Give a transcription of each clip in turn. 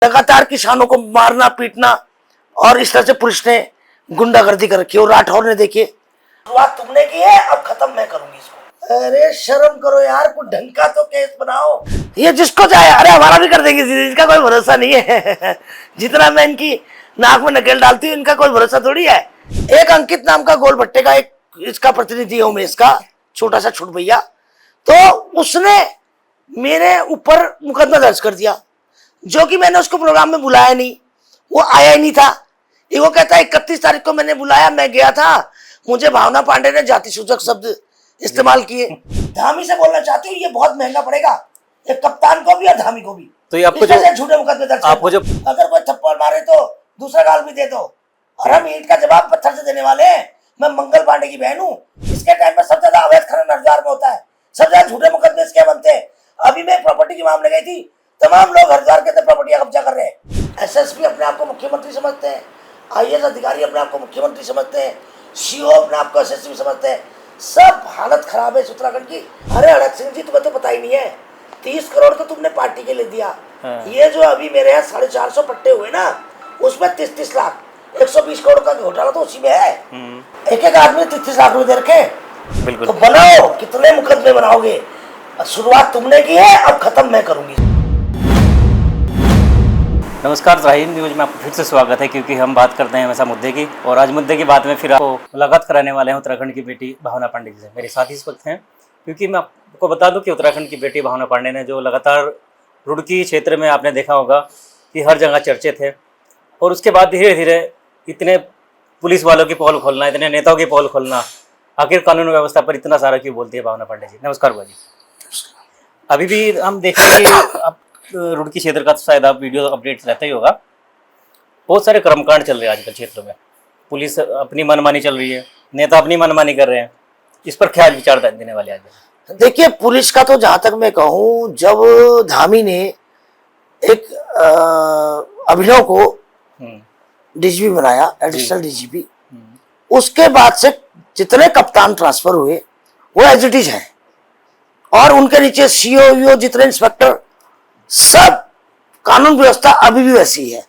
लगातार किसानों को मारना पीटना और इस तरह से पुलिस ने गुंडागर्दी कर रखी है। और राठौर ने देखिए शुरुआत तुमने की है, अब खत्म मैं करूंगी इसको। अरे शर्म करो यार, कुछ ढंग का तो केस बनाओ। ये जिसको चाहे, अरे हमारा भी कर देंगे, इसका कोई भरोसा नहीं है। जितना मैं इनकी नाक में नकेल डालती हूँ, इनका कोई भरोसा थोड़ी है। एक अंकित नाम का गोल भट्टे का एक इसका प्रतिनिधि है, उमेश का छोटा सा छुट भैया, तो उसने मेरे ऊपर मुकदमा दर्ज कर दिया, जो कि मैंने उसको प्रोग्राम में बुलाया नहीं, वो आया ही नहीं था। ये वो कहता है 31 तारीख को मैंने बुलाया, मैं गया था, मुझे भावना पांडे ने जाति सूचक शब्द इस्तेमाल किए। धामी से बोलना चाहती हूँ, ये बहुत महंगा पड़ेगा, ये कप्तान को भी और धामी को भी। तो ये आपको जो झूठे मुकदमे दर्ज, आपको जो अगर कोई थप्पड़ मारे तो दूसरा गाल भी दे दो, और हम ईंट का जवाब पत्थर से देने वाले हैं। मैं मंगल पांडे की बहन हूँ। इसके टाइम पर सबसे ज्यादा अवैध खनन हरिद्वार में होता है, सबसे ज्यादा झूठे मुकदमे इसके बनते हैं। अभी मैं प्रॉपर्टी की मामले गई थी, तमाम लोग हरिद्वार के अंदर प्रॉपर्टी कब्जा कर रहे हैं। एसएसपी अपने आप को मुख्यमंत्री समझते हैं, आईएएस अधिकारी अपने आप को मुख्यमंत्री समझते हैं, सीओ अपने आप को एसएसपी समझते हैं। सब हालत खराब है इस उत्तराखंड की। अरे अड़क सिंह जी, तुम्हें तो पता ही नहीं है, 30 करोड़ तो तुमने पार्टी के लिए दिया। ये जो अभी मेरे यहाँ 450 पट्टे हुए ना, उसमें 30-30 लाख, 120 करोड़ का घोटाला तो उसी में है। एक एक आदमी 30 लाख रुपए दे रखे। बिल्कुल तो बनाओ, कितने मुकदमे बनाओगे? शुरुआत तुमने की है, अब खत्म मैं करूंगी। नमस्कार, राहीन न्यूज में आपको फिर से स्वागत है, क्योंकि हम बात करते हैं हमेशा मुद्दे की, और आज मुद्दे की बात में फिर आपको मुलाकात कराने वाले हैं उत्तराखंड की बेटी भावना पांडे जी से। मेरे साथ इस वक्त हैं, क्योंकि मैं आपको बता दूं कि उत्तराखंड की बेटी भावना पांडे ने जो लगातार रुड़की क्षेत्र में आपने देखा होगा कि हर जगह चर्चे थे, और उसके बाद धीरे धीरे इतने पुलिस वालों की पोल खोलना, इतने नेताओं की पोल खोलना, आखिर कानून व्यवस्था पर इतना सारा क्यों बोलती है भावना पांडे जी? नमस्कार भाजी। अभी भी हम देखेंगे आप रुड़की क्षेत्र का, तो शायद आप वीडियो अपडेट रहता ही होगा, बहुत सारे कर्मकांड चल रहे हैं आजकल क्षेत्र में। पुलिस अपनी मनमानी चल रही है, नेता अपनी मनमानी कर रहे हैं। इस पर क्या विचार देने वाले आज? देखिए, पुलिस का तो जहां तक मैं कहूं, जब धामी ने एक अभिनव को डीजीपी बनाया, एडिशनल डीजीपी, उसके बाद से जितने कप्तान ट्रांसफर हुए वो एज इट इज है, और उनके नीचे सीओ जितने इंस्पेक्टर, सब कानून व्यवस्था अभी भी वैसी है।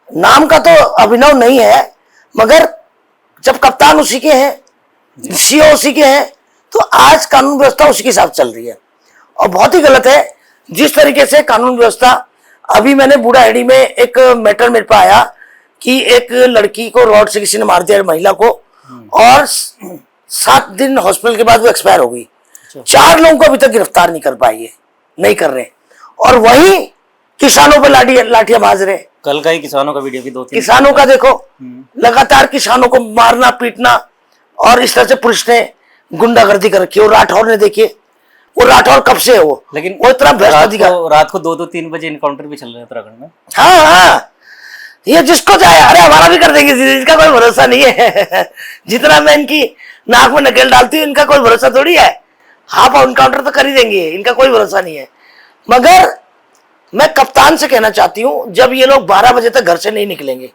नाम का तो अभिनव नहीं है, मगर जब कप्तान उसी के हैं, सीओ उसी के हैं, तो आज कानून व्यवस्था उसी के साथ चल रही है। और बहुत ही गलत है जिस तरीके से कानून व्यवस्था। अभी मैंने बूढ़ाहेड़ी में एक मैटर मेरे पे आया कि एक लड़की को रॉड से किसी ने मार दिया, महिला को, और 7 दिन हॉस्पिटल के बाद वो एक्सपायर हो गई। 4 लोगों को अभी तक गिरफ्तार नहीं कर पाई है, नहीं कर रहे, और वही किसानों पे लाठियां बाज रहे। कल का ही किसानों का वीडियो भी 2-3 किसानों का देखो, लगातार किसानों को मारना पीटना और इस तरह से पुलिस ने गुंडागर्दी कर रखी है। और राठौर ने देखिए, वो राठौर कब से है वो, लेकिन वो इतना भ्रष्ट अधिकारी। रात को 2-3 बजे इनकाउंटर भी चल रहे हैं उत्तराखंड में। हाँ, ये जिसको चाहे, अरे हमारा भी कर देंगे, इसका कोई भरोसा नहीं है। जितना मैं इनकी नाक में नकेल डालती हूँ, इनका कोई भरोसा थोड़ी है। हाफ एनकाउंटर तो कर ही देंगे, इनका कोई भरोसा नहीं है। मगर मैं कप्तान से कहना चाहती हूँ, जब ये लोग 12 बजे तक घर से नहीं निकलेंगे,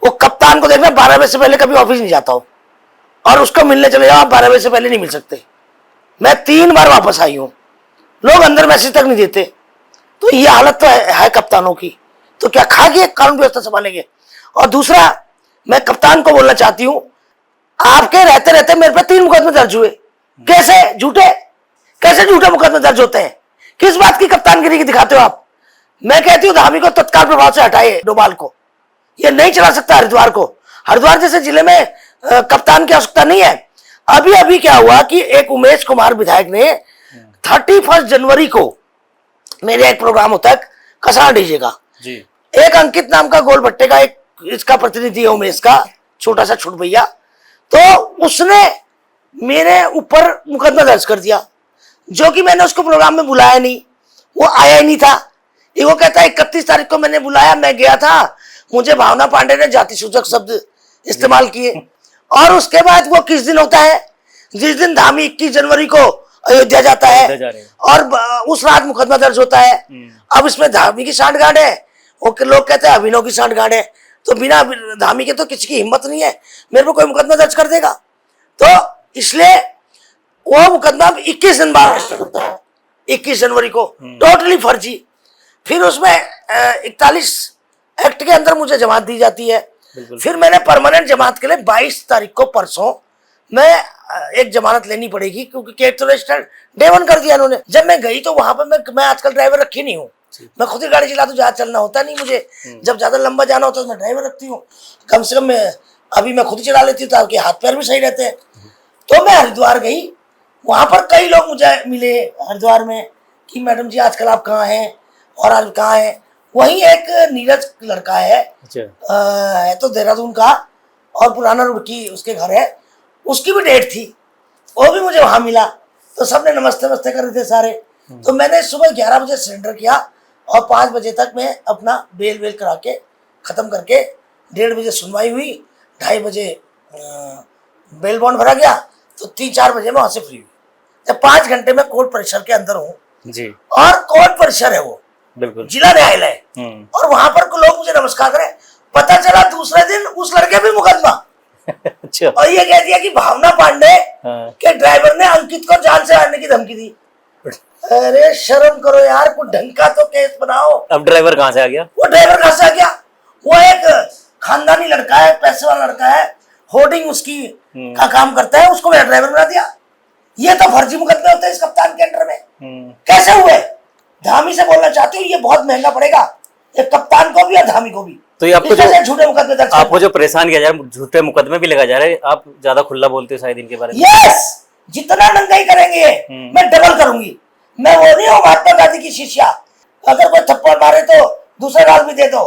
वो कप्तान को देखना 12 बजे से पहले कभी ऑफिस नहीं जाता हो, और उसको मिलने चले जाओ, आप 12 बजे से पहले नहीं मिल सकते। मैं 3 बार वापस आई हूँ, लोग अंदर मैसेज तक नहीं देते। तो ये हालत तो है कप्तानों की, तो क्या खा के कानून व्यवस्था संभालेंगे? और दूसरा, मैं कप्तान को बोलना चाहती हूँ, आपके रहते रहते मेरे पे 3 मुकदमे दर्ज हुए। कैसे झूठे मुकदमे दर्ज होते हैं? किस बात की कप्तानगिरी की दिखाते हो आप? मैं कहती हूँ धामी को तत्काल प्रभाव से हटाइए, डोभाल को। ये नहीं चला सकता हरिद्वार को। हरिद्वार जैसे जिले में कप्तान की आवश्यकता नहीं है। अभी अभी क्या हुआ कि एक उमेश कुमार विधायक ने 31 जनवरी को मेरे एक प्रोग्राम होता है कसार डीजे का, एक अंकित नाम का गोल भट्टे का एक इसका प्रतिनिधि है, उमेश का छोटा सा छुट भैया, तो उसने मेरे ऊपर मुकदमा दर्ज कर दिया, जो कि मैंने उसको प्रोग्राम में बुलाया नहीं, वो आया ही नहीं था। ये वो कहता है 31 तारीख को मैंने बुलाया, मैं गया था, मुझे भावना पांडे ने जाति सूचक शब्द इस्तेमाल किए। और उसके बाद वो किस दिन होता है? जिस दिन धामी 21 जनवरी को अयोध्या जाता है, और उस रात मुकदमा दर्ज होता है। अब इसमें धामी की सांठगांठ है, वो लोग कहते हैं अभिनव की सांठगांठ है, तो बिना धामी के तो किसी की हिम्मत नहीं है मेरे को कोई मुकदमा दर्ज कर देगा। तो इसलिए वो मुकदमा 21 दिन बाद 21 जनवरी को, टोटली फर्जी। फिर उसमें 41 एक्ट के अंदर मुझे जमात दी जाती है। बिल्कुल। फिर मैंने परमानेंट जमात के लिए 22 तारीख को परसों मैं एक जमानत लेनी पड़ेगी, क्योंकि केस तो रजिस्टर डे 1 कर दिया उन्होंने। जब मैं गई तो वहां पर मैं आजकल ड्राइवर रखी नहीं हूँ, मैं खुद ही गाड़ी चलाता हूँ, ज्यादा चलना होता नहीं मुझे। जब ज्यादा लंबा जाना होता है तो मैं ड्राइवर रखती हूँ। कम से कम अभी मैं खुद ही चला लेती हूँ ताकि हाथ पैर भी सही रहते हैं। तो मैं हरिद्वार गई, वहां पर कई लोग मुझे मिले हरिद्वार में कि मैडम जी आजकल आप कहाँ हैं और आज कहाँ हैं। वहीं एक नीरज लड़का है, है तो देहरादून का और पुराना रुड़की उसके घर है, उसकी भी डेट थी, वो भी मुझे वहां मिला। तो सबने नमस्ते नमस्ते कर रहे थे सारे। तो मैंने सुबह 11 बजे सरेंडर किया और 5 बजे तक मैं अपना बेल करा के खत्म करके 1:30 बजे सुनवाई हुई, 2:30 बजे बेल बॉन्ड भरा गया, तो 3-4 बजे मैं वहां से फ्री हुई। जब 5 घंटे में कोर्ट परिसर के अंदर हूँ जी। और कोर्ट परिसर है वो, बिल्कुल जिला न्यायालय, और वहां पर लोग मुझे नमस्कार करें। पता चला दूसरे दिन उस लड़के पे मुकदमा। अच्छा। और ये कह दिया कि भावना पांडे के ड्राइवर ने अंकित को जान से मारने की धमकी दी। अरे शर्म करो यार, कुछ ढंग का तो केस बनाओ। अब ड्राइवर कहाँ से आ गया? वो ड्राइवर कहाँ से आ गया? वो एक खानदानी लड़का है, पैसे वाला लड़का है, होर्डिंग उसकी का काम करता है, उसको मेरा ड्राइवर बना दिया। ये तो फर्जी मुकदमे होते हैं इस कप्तान के अंडर में। कैसे हुए? धामी से बोलना चाहती हूँ, ये बहुत महंगा पड़ेगा, एक कप्तान को भी और धामी को भी। तो ये आपको जो झूठे मुकदमे दर्ज, आपको जो परेशान किया जा रहा है, झूठे मुकदमे भी लगा जा रहे हैं, आप ज्यादा खुला बोलते हो शायद इनके बारे में। यस, जितना नंगाई करेंगे मैं डबल करूंगी। मैं वो नहीं हूँ महात्मा गांधी की शिष्या, अगर कोई थप्पड़ मारे तो दूसरा गाल भी दे दो,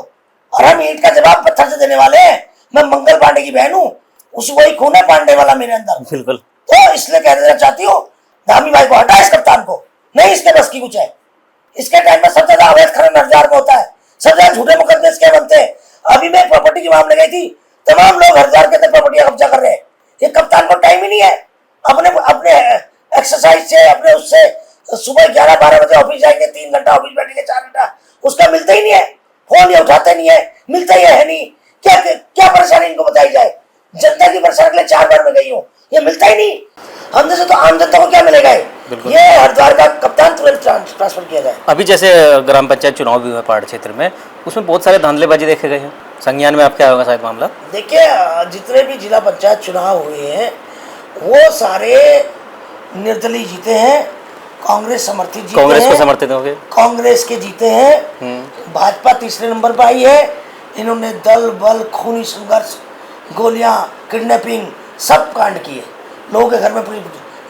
और हम ईंट का जवाब पत्थर से देने वाले हैं। मैं मंगल पांडे की बहन हूँ, उस वही खून है पांडे वाला मेरे अंदर। बिल्कुल। तो इसलिए कह देना चाहती हूँ, धामी भाई को हटा इस कप्तान को, नहीं इसके बस की कुछ है। इसके टाइम में सबसे ज्यादा अवैध खनन हरिद्वार में होता है, सबसे ज्यादा झूठे मुकदमे इसके बनते हैं। अभी मैं प्रॉपर्टी की मामले गई थी, तमाम लोग हरिद्वार के अंदर प्रॉपर्टी कब्जा कर रहे हैं। ये कप्तान को टाइम ही नहीं है अपने अपने एक्सरसाइज से, अपने उससे सुबह 11-12 बजे ऑफिस जाएंगे, 3 घंटा ऑफिस बैठेंगे, 4 घंटा, उसका मिलता ही नहीं है, फोन ये उठाते नहीं है, मिलता ही है नहीं। क्या क्या परेशानी इनको बताई जाए? जनता की परेशानी के लिए 4 बार में गई हूँ, ये मिलता ही नहीं। हमने से तो आम जनता को क्या मिलेगा? ये हरिद्वार का कप्तान तुरंत ट्रांसफर किया जाए। अभी जैसे ग्राम पंचायत चुनाव भी हुए पहाड़ क्षेत्र में, उसमें बहुत सारे धांधलेबाजी देखे गए हैं। संज्ञान में आप क्या होगा शायद मामला? देखिए, जितने भी जिला पंचायत चुनाव हुए हैं वो सारे निर्दलीय जीते हैं, कांग्रेस समर्थित जीते हैं, कांग्रेस को समर्थित हो गए, कांग्रेस के जीते हैं। भाजपा तीसरे नंबर पर आई है। इन्होंने दल बल, खूनी संघर्ष, गोलियां, किडनैपिंग सब कांड किए। लोगों के घर में पुलिस,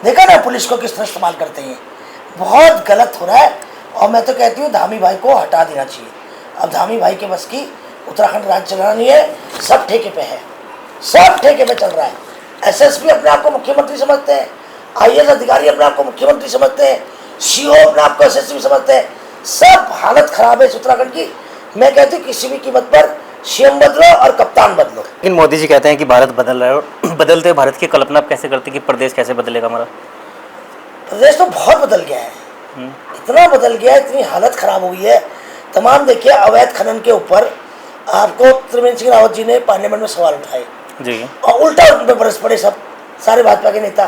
देखा ना पुलिस को किस तरह इस्तेमाल करते हैं। बहुत गलत हो रहा है और मैं तो कहती हूँ धामी भाई को हटा देना चाहिए। अब धामी भाई के बस की उत्तराखंड राज्य चलाना नहीं है, सब ठेके पे है, सब ठेके पे चल रहा है। एसएसपी अपने आप को मुख्यमंत्री समझते हैं, आईएएस अधिकारी अपने आप को मुख्यमंत्री समझते हैं, सीओ अपने आप को एसएसपी समझते हैं। सब हालत खराब है इस उत्तराखंड की। मैं कहती हूँ किसी भी कीमत पर सीएम बदलो और कप्तान बदलो। लेकिन मोदी जी कहते हैं कि भारत बदल रहा है, और बदलते भारत की कल्पना आप कैसे करते हैं कि प्रदेश कैसे बदलेगा हमारा? प्रदेश तो बहुत बदल गया है, इतना बदल गया है, इतनी हालत खराब हुई है। तमाम देखिए अवैध खनन के ऊपर आपको त्रिवेंद्र सिंह रावत जी ने पार्लियामेंट में सवाल उठाए जी, और उल्टा उन पर बरस पड़े सब सारे भाजपा के नेता।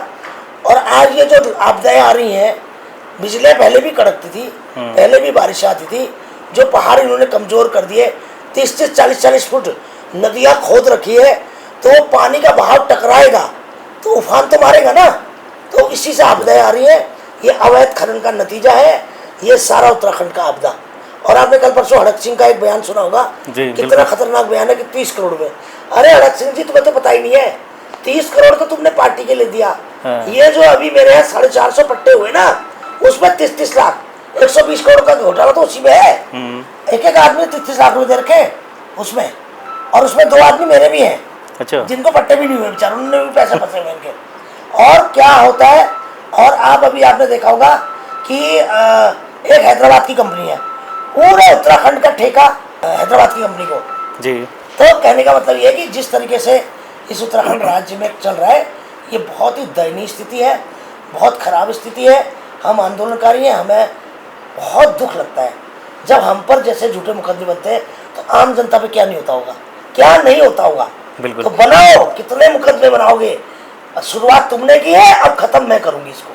और आज ये जो आपदाएं आ रही हैं, बिजलियाँ पहले भी कड़कती थी, पहले भी बारिश आती थी, जो पहाड़ इन्होंने कमजोर कर दिए। 30 से 40 फुट नदियाँ खोद रखी है, तो पानी का बहाव टकराएगा तो उफान तो मारेगा ना। तो इसी से आपदाएं आ रही हैं। ये अवैध खनन का नतीजा है, ये सारा उत्तराखंड का आपदा। और आपने कल परसों हड़क सिंह का एक बयान सुना होगा, कितना खतरनाक बयान है कि 30 करोड़ में। अरे हड़क सिंह जी, तुम्हें तो पता ही नहीं है, 30 करोड़ तो तुमने पार्टी के लिए दिया। ये जो अभी मेरे यहाँ 450 पट्टे हुए ना, उसमें 30-30 लाख, 120 करोड़ का घोटाला तो उसी में है। एक एक आदमी 30 लाख रुपए दे रखे उसमें, और उसमें 2 आदमी मेरे भी हैं। अच्छा। जिनको पट्टे भी नहीं हुए बेचारे, उन्होंने भी पैसे फंसे हुए इनके। और क्या होता है, और आप अभी आपने देखा होगा कि एक हैदराबाद की कंपनी है, पूरे उत्तराखंड का ठेका हैदराबाद की कंपनी को जी। तो कहने का मतलब ये है कि जिस तरीके से इस उत्तराखंड राज्य में चल रहा है, ये बहुत ही दयनीय स्थिति है, बहुत खराब स्थिति है। हम आंदोलनकारी हैं, हमें बहुत दुख लगता है जब हम पर जैसे झूठे मुकदमे बनते हैं। तो आम जनता पे क्या नहीं होता होगा, क्या नहीं होता होगा। बिल्कुल। तो बनाओ, कितने मुकदमे बनाओगे? शुरुआत तुमने की है, अब खत्म मैं करूंगी इसको।